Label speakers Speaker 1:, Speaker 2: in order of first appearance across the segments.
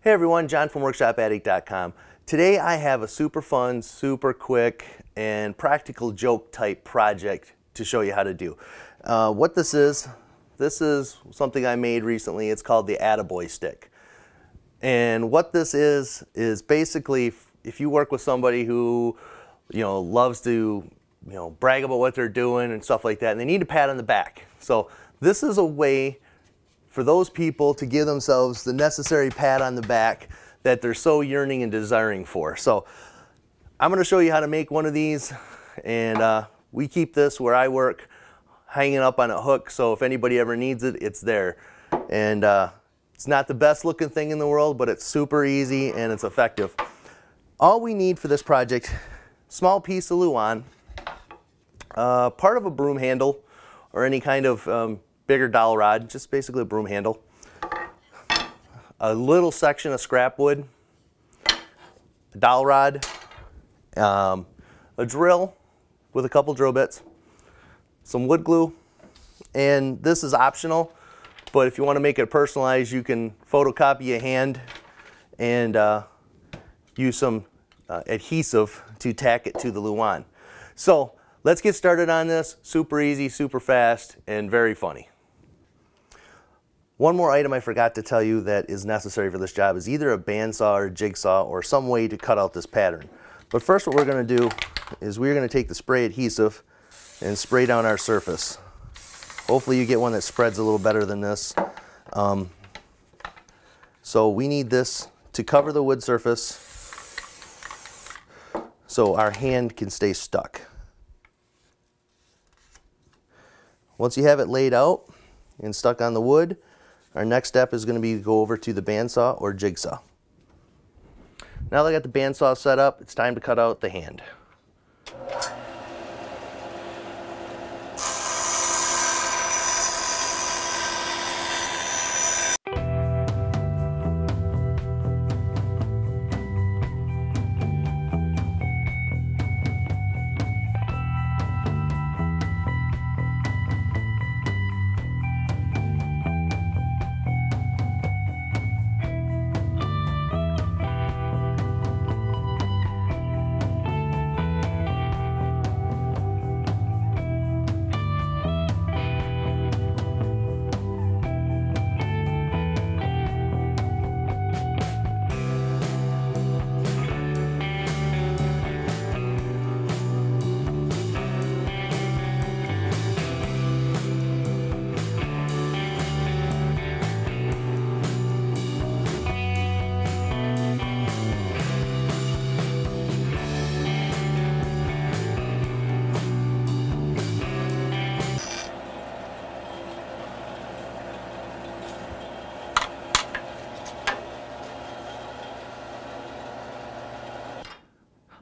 Speaker 1: Hey everyone, John from WorkshopAddict.com. Today I have a super fun, super quick, and practical joke type project to show you how to do. What this is something I made recently. It's called the Atta-Boy Stick. And what this is basically if you work with somebody who loves to brag about what they're doing and stuff like that, and they need a pat on the back. So this is a way for those people to give themselves the necessary pat on the back that they're so yearning and desiring for. So I'm going to show you how to make one of these, and we keep this where I work hanging up on a hook, so if anybody ever needs it, it's there. And it's not the best looking thing in the world, but it's super easy and it's effective. All we need for this project: small piece of Luan, part of a broom handle or any kind of bigger dowel rod, just basically a broom handle, a little section of scrap wood, a dowel rod, a drill with a couple drill bits, some wood glue, and this is optional, but if you want to make it personalized, you can photocopy a hand and use some adhesive to tack it to the Luan. So let's get started on this. Super easy, super fast, and very funny. One more item I forgot to tell you that is necessary for this job is either a bandsaw or a jigsaw or some way to cut out this pattern. But first what we're going to do is we're going to take the spray adhesive and spray down our surface. Hopefully you get one that spreads a little better than this. So we need this to cover the wood surface so our hand can stay stuck. Once you have it laid out and stuck on the wood, our next step is going to be to go over to the bandsaw or jigsaw. Now that I got the bandsaw set up, it's time to cut out the hand.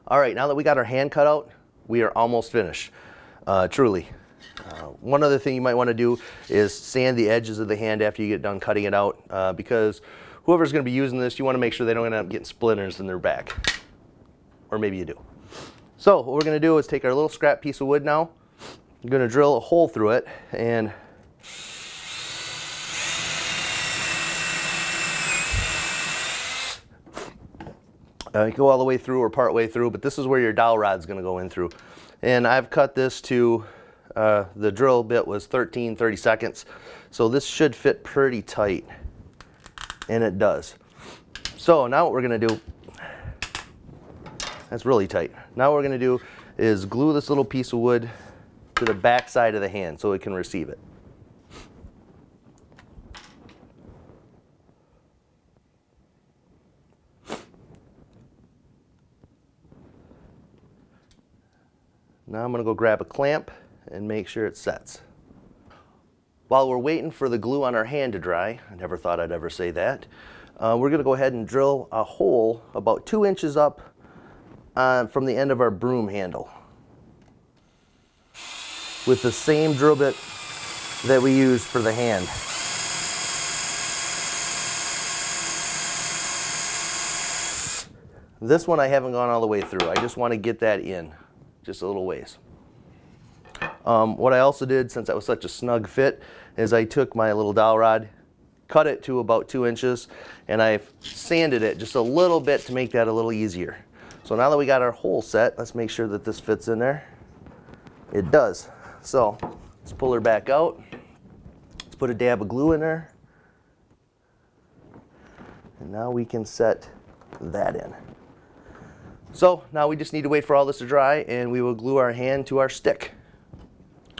Speaker 1: All right, now that we got our hand cut out, we are almost finished, truly. One other thing you might want to do is sand the edges of the hand after you get done cutting it out, because whoever's going to be using this, you want to make sure they don't end up getting splinters in their back. Or maybe you do. So what we're going to do is take our little scrap piece of wood now. I'm going to drill a hole through it, and go all the way through or part way through, but this is where your dowel rod's going to go in through. And I've cut this to, the drill bit was 30 seconds, so this should fit pretty tight, and it does. So now what we're going to do, that's really tight. Now what we're going to do is glue this little piece of wood to the back side of the hand so it can receive it. Now I'm going to go grab a clamp and make sure it sets. While we're waiting for the glue on our hand to dry, I never thought I'd ever say that, we're going to go ahead and drill a hole about 2 inches up from the end of our broom handle with the same drill bit that we used for the hand. This one I haven't gone all the way through. I just want to get that in just a little ways. What I also did, since that was such a snug fit, is I took my little dowel rod, cut it to about 2 inches, and I've sanded it just a little bit to make that a little easier. So now that we got our hole set, let's make sure that this fits in there. It does. So let's pull her back out. Let's put a dab of glue in there. And now we can set that in. So now we just need to wait for all this to dry, and we will glue our hand to our stick.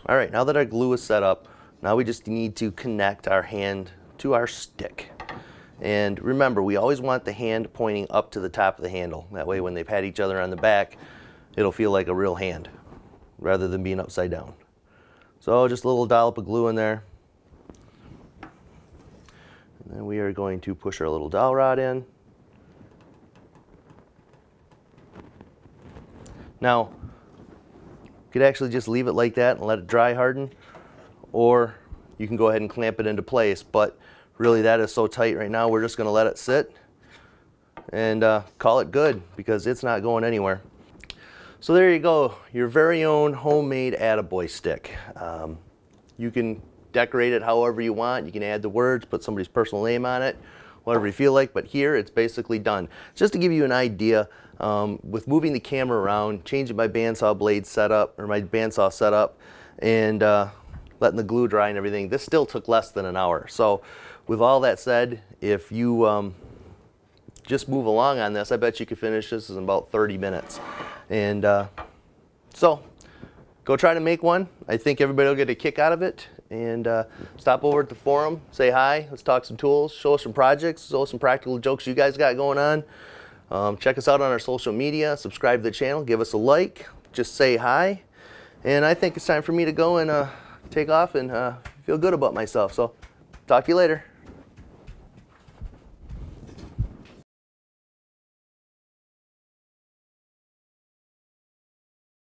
Speaker 1: All right, now that our glue is set up, now we just need to connect our hand to our stick. And remember, we always want the hand pointing up to the top of the handle. That way when they pat each other on the back, it'll feel like a real hand rather than being upside down. So just a little dollop of glue in there. And then we are going to push our little dowel rod in. Now, you could actually just leave it like that and let it dry harden, or you can go ahead and clamp it into place, but really that is so tight right now, we're just going to let it sit and call it good, because it's not going anywhere. So there you go, your very own homemade Atta-Boy stick. You can decorate it however you want. You can add the words, put somebody's personal name on it, whatever you feel like, but here it's basically done. Just to give you an idea, with moving the camera around, changing my bandsaw blade setup, or my bandsaw setup, and letting the glue dry and everything, this still took less than an hour. So with all that said, if you just move along on this, I bet you could finish this in about 30 minutes. And so go try to make one. I think everybody will get a kick out of it. And stop over at the forum, say hi, let's talk some tools, show us some projects, show us some practical jokes you guys got going on. Check us out on our social media, subscribe to the channel, give us a like, just say hi. And I think it's time for me to go and take off and feel good about myself. So talk to you later.